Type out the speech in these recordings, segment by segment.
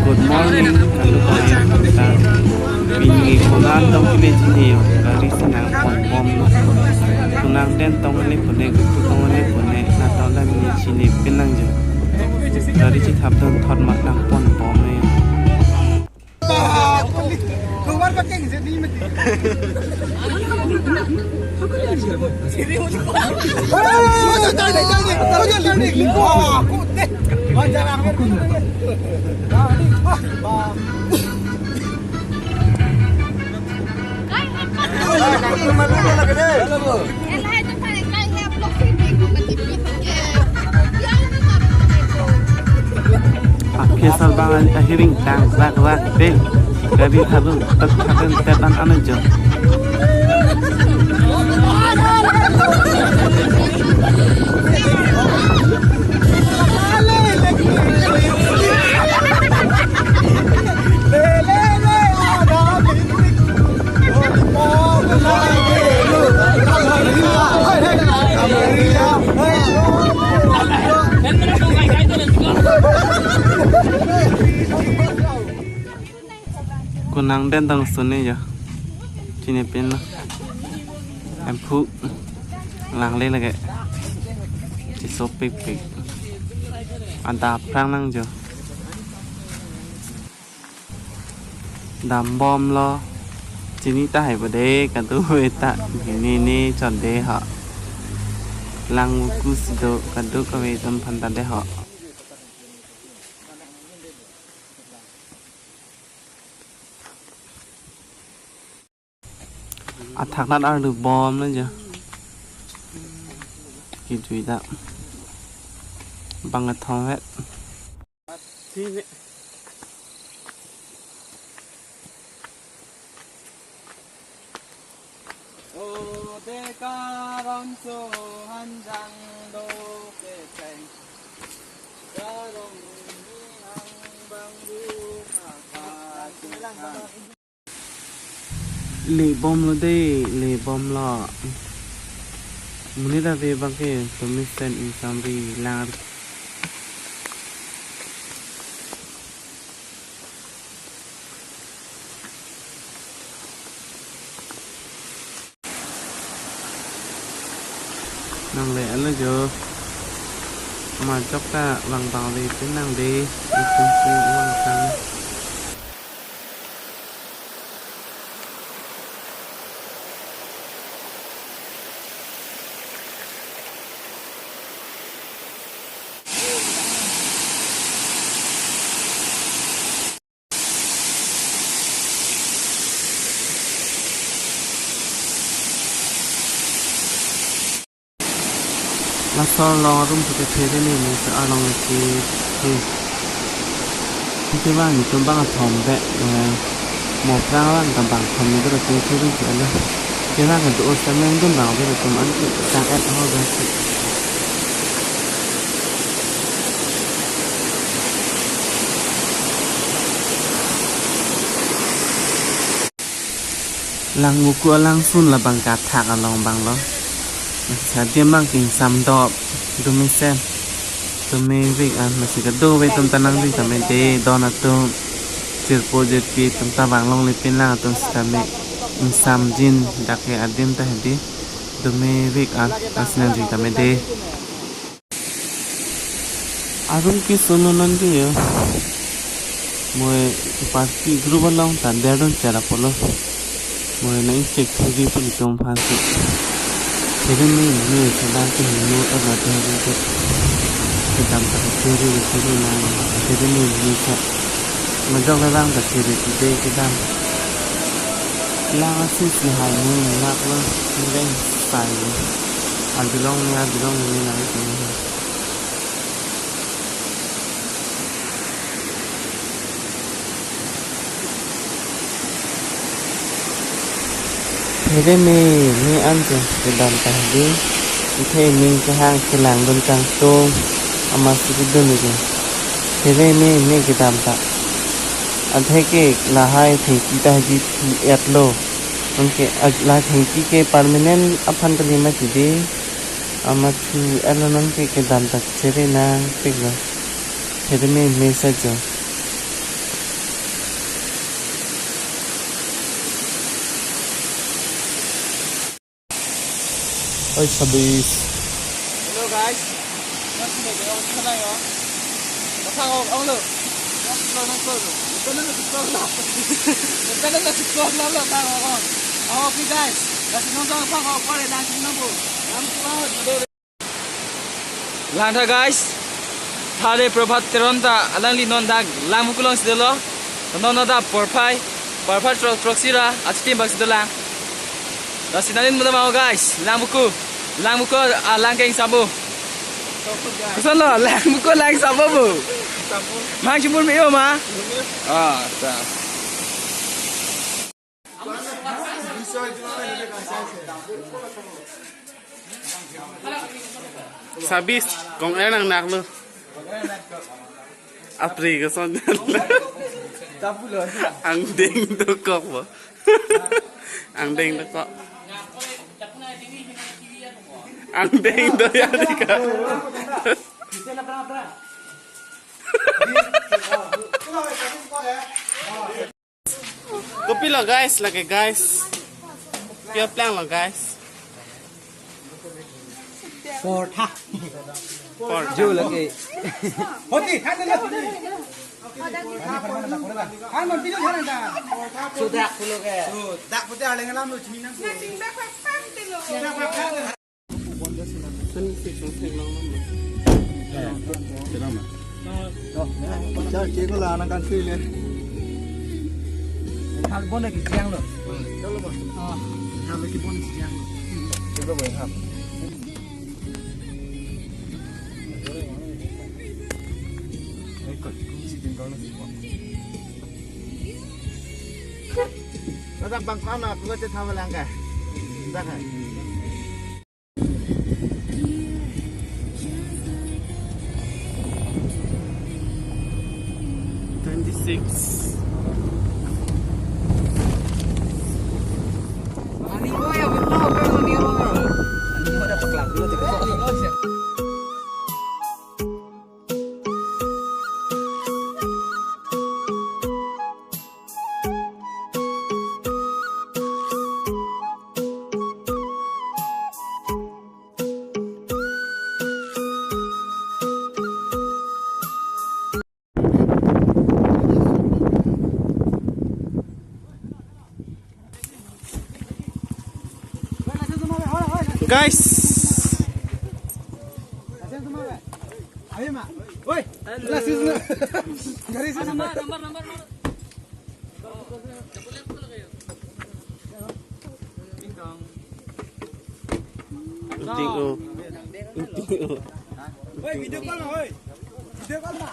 Good morning, kalau kaya kita pingi kunan tong kile jiniyo dari senang pom no. Kunang den tong le pone gutu tong le pone na tong la mi chini pinang jo. Dari ci thap don thot mak nang pom ne. Keluar pakai jadi mati. Sini mau keluar. Oh, jangan. Wah, aku deh. Wah, jangan aku. Akhir salbangan akhiring tang rak deh. Dari habun teban anajo. Kunang den tang sunni ya. Sini pin lo. Em phụ lang lên là cái chỉ số pip pip. Anh ta phang năng chưa. Đam bom lo. Chỉ ní ta hay vào đây cả tu về ta ni chọn đây họ. Lang kusido cả tu cái về tâm phần ta đây họ. Attack that are the bomb nữa chứ kịp truy đạo bằng cái thong hết lì bom lo đây lì bom lo muốn ra về bằng cái tụi mình xem in summary lang năng lẽ là giờ mà chốc ta bằng về cái năng đi không quan tâm là sau lo rung thực thế thế này mình sẽ ăn lòng cái bang thì tôi bang thòng đấy một ra bang tầm bằng thòng như cái tôi chưa được chuyện đâu cái bang thì tôi sẽ mang đến vào cái tôi ăn cái sang ép ho rồi làng ngũ cua làng sun là bằng cát thạc ở lòng bằng đó sẽ tiêm bằng kinh xăm đọp tụi mình xem tụi mình việc ăn mà chỉ có đồ về tụi ta năng việc tụi mình để đó là tụi chỉ project kia tụi ta bằng lòng lên pin là tụi ta mình xăm jean đặc biệt là đêm ta hết đi tụi mình việc ăn nên gì tụi mình để arun ki sunu nan ki yo moi pasti group long ta dedon chara polo moi nai check thuri pun tom phansi thế nên mình sẽ đang tìm mua ở ngoài thế giới thì tầm cả chơi đi thế này thế nên mình sẽ mà trong cái bang cả chơi đi đây cái bang lang xin xì hài mình lạc luôn mình đang xài ăn bị long nha bị long như này thì thế nên mình ăn rồi để đòn tay đi thế mình cái hàng cái làng bên cạnh tôm ama sikit doon rồi thế nên mình cái đòn tay anh thấy cái là hai thì kita di et lo okay là thì cái permanent upon cái mà chỉ đi ama chu element cái đòn tay chế na cái rồi thế nên mình sẽ cho Ay, sabis. Hello guys. Masih ada orang sana ya. Pasang orang lu. Nang keluar. Bukan nak keluar lah. Bukan nak keluar lah tang orang. Okay guys. Kasih nonton apa kau boleh dan sini nampu. Nampu banget. Lanta guys. Thale Prabhat Teronta alangli nondag lamukulong sidelo. Nonada porpai. Porpai troxira atim bak sidelang. Sinanin mo na mga guys, langmuko langkeng sabo. Kusan lo, langmuko lang sabo mo. Maksudnya mo iyo ma? Ah, ta. Sabis, kung ano ang naklo. Apri ka son. Ang ding dokok mo. Ang ding dokok. Ang ding do yan ka. Kopi lo guys, lagi guys. Pia plan lo guys. Porta. Jo lagi. Hoti, kan na hoti. Kan man video kan da. Sudah pulo ke. Sudah puti aleng alam lu chini nang. Chào chị có là nó đang phi lên. Thằng bốn này cái giang rồi. Đâu rồi. Thằng cái bốn này giang rồi. Đâu rồi hả? Nó đang bằng con nào cũng có thể tham gia cả. Ra hả? Guys, ayo mak, woi, lasis na, garis nomor. Unting. Woi, video call na, woi, video call na.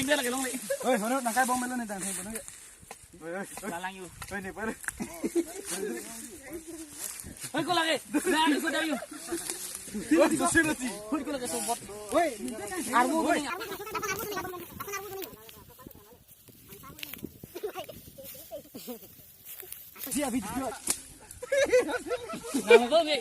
Lagi long. Oi, mana nangkai bom melon ni tang tang. Lalang you. Oi ni per. Oi ko lagi. Lalang ko dayo. Oi sosirati. Oi ko lagi sobot. Oi, arbo ni. Dia video. Nama ko ni.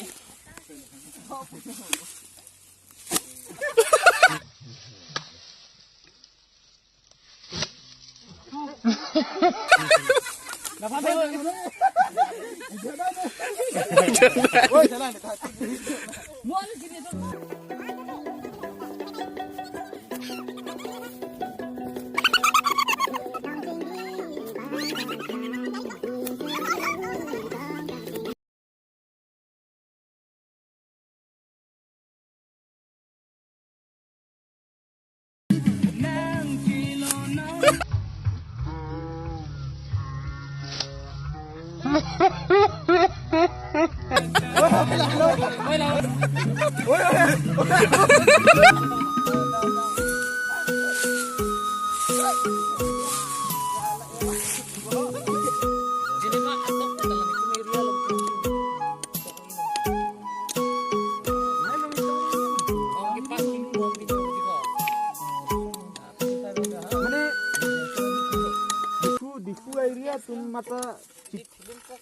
Mata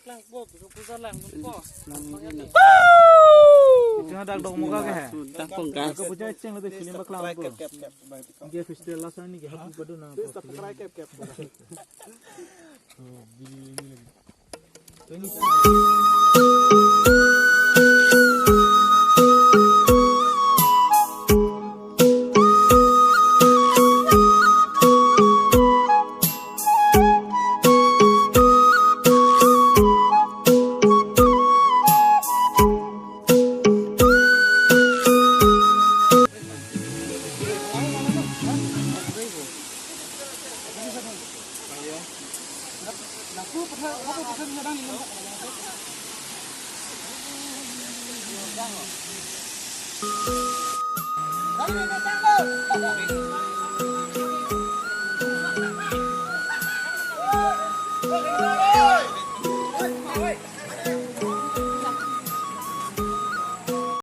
lang po, lang po. Jangan dak dong muka ke. Sudah penggas. Aku punya ceng itu film baklang aku. Dia festival lasan ni ke hapu padu na. Oh, bili ini lagi. Hãy subscribe cho kênh Ghiền Mì Gõ để không bỏ lỡ